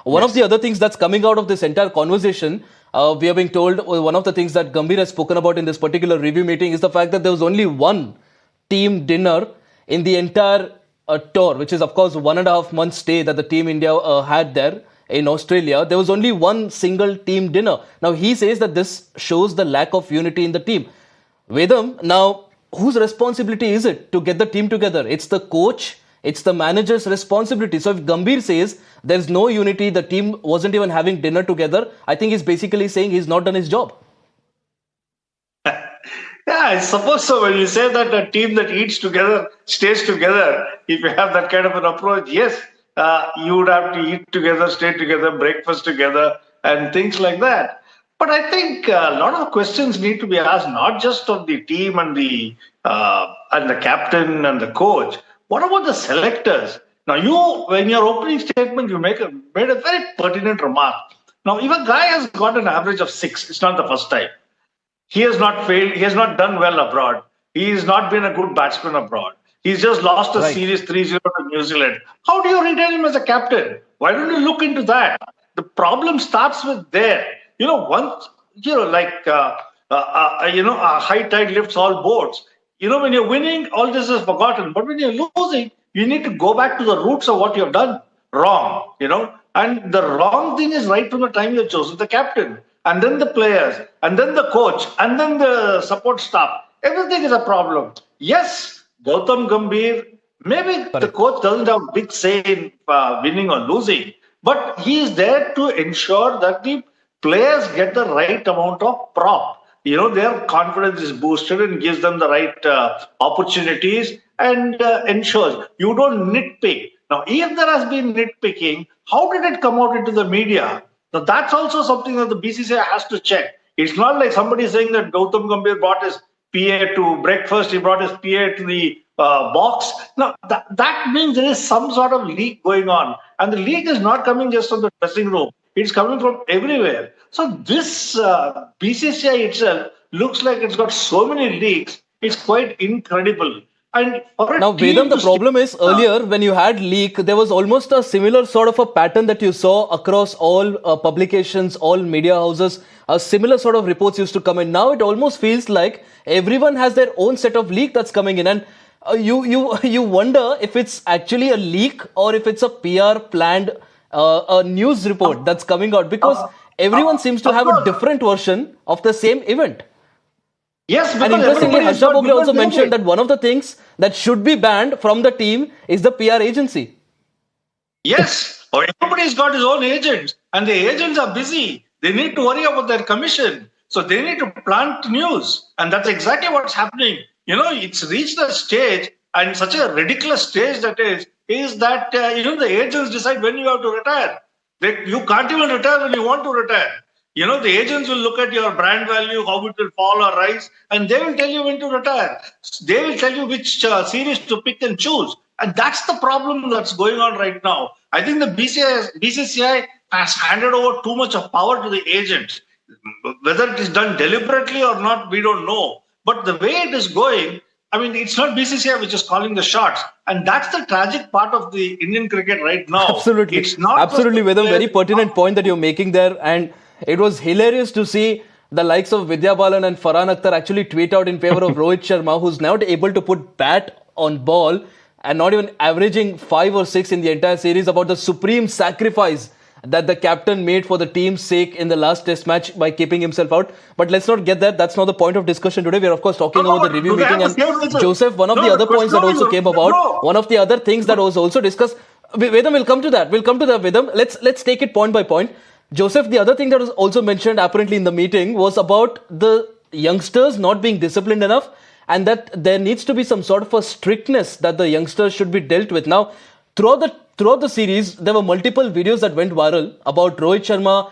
One of the Yes. other things that's coming out of this entire conversation, we are being told one of the things that Gambhir has spoken about in this particular review meeting is the fact that there was only one team dinner in the entire tour, which is, of course, 1.5 month stay that the Team India had there in Australia. There was only one single team dinner. Now, he says that this shows the lack of unity in the team. Vedam, now, whose responsibility is it to get the team together? It's the coach, it's the manager's responsibility. So if Gambhir says there's no unity, the team wasn't even having dinner together, I think he's basically saying he's not done his job. Yeah, I suppose so. When you say that a team that eats together stays together, if you have that kind of an approach, yes, you would have to eat together, stay together, breakfast together, and things like that. But I think a lot of questions need to be asked, not just of the team and the captain and the coach. What about the selectors? Now, when your opening statement, you made a very pertinent remark. Now, if a guy has got an average of 6, it's not the first time. He has not failed. He has not done well abroad. He has not been a good batsman abroad. He's just lost a series 3-0 to New Zealand. How do you retain him as a captain? Why don't you look into that? The problem starts with there. Once, a high tide lifts all boats. When you're winning, all this is forgotten. But when you're losing, you need to go back to the roots of what you've done wrong, And the wrong thing is right from the time you've chosen the captain. And then the players, and then the coach, and then the support staff. Everything is a problem. Yes, Goutam Gambhir, maybe the coach doesn't have a big say in winning or losing, but he is there to ensure that the players get the right amount of prop. Their confidence is boosted and gives them the right opportunities and ensures you don't nitpick. Now, if there has been nitpicking, how did it come out into the media? Now, that's also something that the BCCI has to check. It's not like somebody saying that Goutam Gambhir brought his PA to breakfast, he brought his PA to the box. Now, that means there is some sort of leak going on. And the leak is not coming just from the dressing room. It's coming from everywhere. So this BCCI itself looks like it's got so many leaks. It's quite incredible. And now, Vedam, the problem is earlier when you had leak, there was almost a similar sort of a pattern that you saw across all publications, all media houses. A similar sort of reports used to come in. Now it almost feels like everyone has their own set of leak that's coming in, and you wonder if it's actually a leak or if it's a PR planned a news report that's coming out, because everyone seems to have a different version of the same event. Yes, and interestingly, Harsha Bhogle also mentioned that one of the things that should be banned from the team is the PR agency. Yes, everybody's got his own agents, and the agents are busy. They need to worry about their commission. So they need to plant news. And that's exactly what's happening. It's reached a stage, and such a ridiculous stage that is that, the agents decide when you have to retire. You can't even retire when you want to retire. The agents will look at your brand value, how it will fall or rise, and they will tell you when to retire. They will tell you which series to pick and choose. And that's the problem that's going on right now. I think the BCCI has handed over too much of power to the agents. Whether it is done deliberately or not, we don't know. But the way it is going, it's not BCCI which is calling the shots. And that's the tragic part of the Indian cricket right now. Absolutely. It's not absolutely, with a very pertinent point that you're making there. And it was hilarious to see the likes of Vidya Balan and Farhan Akhtar actually tweet out in favor of Rohit Sharma, who's now able to put bat on ball and not even averaging 5 or 6 in the entire series, about the supreme sacrifice that the captain made for the team's sake in the last test match by keeping himself out. But let's not get that. That's not the point of discussion today. We are, of course, talking about the review meeting. And Joseph, one of the other points that also came about, one of the other things that was also discussed, Vedam, we'll come to that. Vedam. Let's take it point by point. Joseph, the other thing that was also mentioned apparently in the meeting was about the youngsters not being disciplined enough, and that there needs to be some sort of a strictness that the youngsters should be dealt with. Now, throughout the series, there were multiple videos that went viral about Rohit Sharma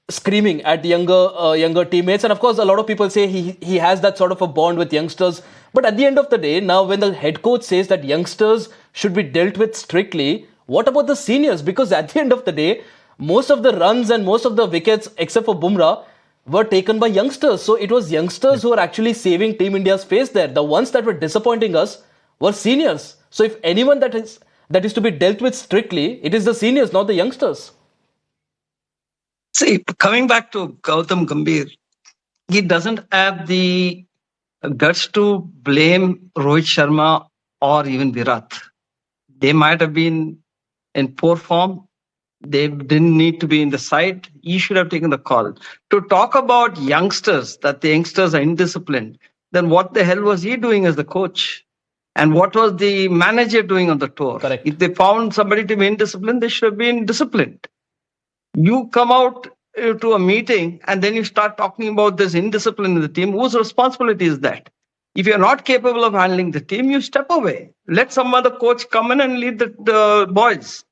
screaming at younger teammates, and of course, a lot of people say he has that sort of a bond with youngsters. But at the end of the day, now when the head coach says that youngsters should be dealt with strictly, what about the seniors? Because at the end of the day, most of the runs and most of the wickets, except for Bumrah, were taken by youngsters. So it was youngsters who were actually saving Team India's face there. The ones that were disappointing us were seniors. So if anyone that is to be dealt with strictly, it is the seniors, not the youngsters. See, coming back to Gautam Gambhir, he doesn't have the guts to blame Rohit Sharma or even Virat. They might have been in poor form. They didn't need to be in the side. He should have taken the call. To talk about youngsters, that the youngsters are indisciplined, then what the hell was he doing as the coach? And what was the manager doing on the tour? Correct. If they found somebody to be indisciplined, they should have been disciplined. You come out to a meeting and then you start talking about this indiscipline in the team. Whose responsibility is that? If you're not capable of handling the team, you step away. Let some other coach come in and lead the boys.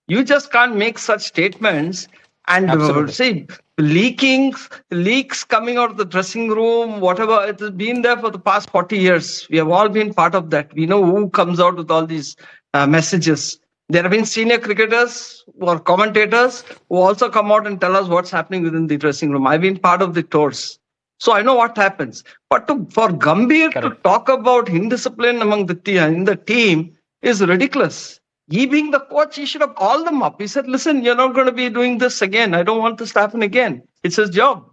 You just can't make such statements and Absolutely. say leaks coming out of the dressing room, whatever. It has been there for the past 40 years. We have all been part of that. We know who comes out with all these messages. There have been senior cricketers or commentators who also come out and tell us what's happening within the dressing room. I've been part of the tours. So I know what happens. But for Gambhir to Correct. talk about indiscipline among in the team is ridiculous. He being the coach, he should have called them up. He said, listen, you're not going to be doing this again. I don't want this to happen again. It's his job.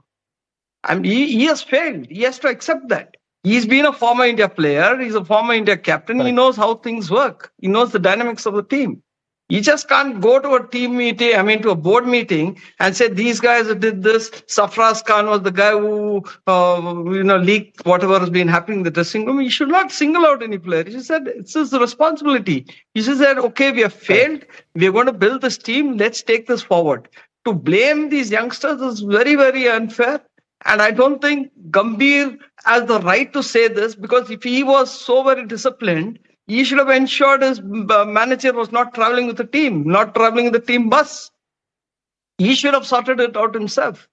And he has failed. He has to accept that. He's been a former India player. He's a former India captain. He Correct. knows how things work. He knows the dynamics of the team. You just can't go to a team meeting, to a board meeting and say, these guys did this. Sarfaraz Khan was the guy who, leaked whatever has been happening in the dressing room. You should not single out any player. He said, it's his responsibility. He said, okay, we have failed. We are going to build this team. Let's take this forward. To blame these youngsters is very, very unfair. And I don't think Gambhir has the right to say this, because if he was so very disciplined, he should have ensured his manager was not traveling with the team, not traveling in the team bus. He should have sorted it out himself.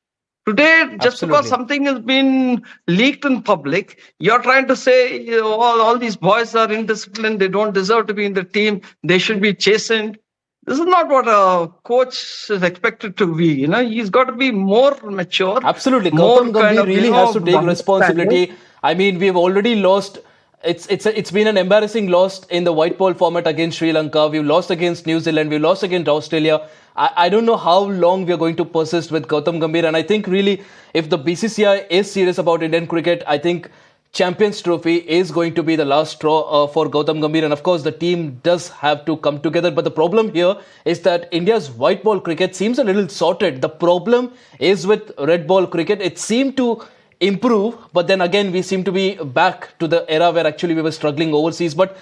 Today, just Absolutely. because something has been leaked in public, you're trying to say all these boys are indisciplined, they don't deserve to be in the team, they should be chastened. This is not what a coach is expected to be. He's got to be more mature. Absolutely. more Gautam kind Gambhir of, really has to take understanding. responsibility. I mean, we've already lost. It's been an embarrassing loss in the white ball format against Sri Lanka. We've lost against New Zealand. We've lost against Australia. I don't know how long we're going to persist with Gautam Gambhir. And I think really, if the BCCI is serious about Indian cricket, I think Champions Trophy is going to be the last straw for Gautam Gambhir. And of course, the team does have to come together. But the problem here is that India's white ball cricket seems a little sorted. The problem is with red ball cricket. It seemed to improve, but then again, we seem to be back to the era where actually we were struggling overseas. But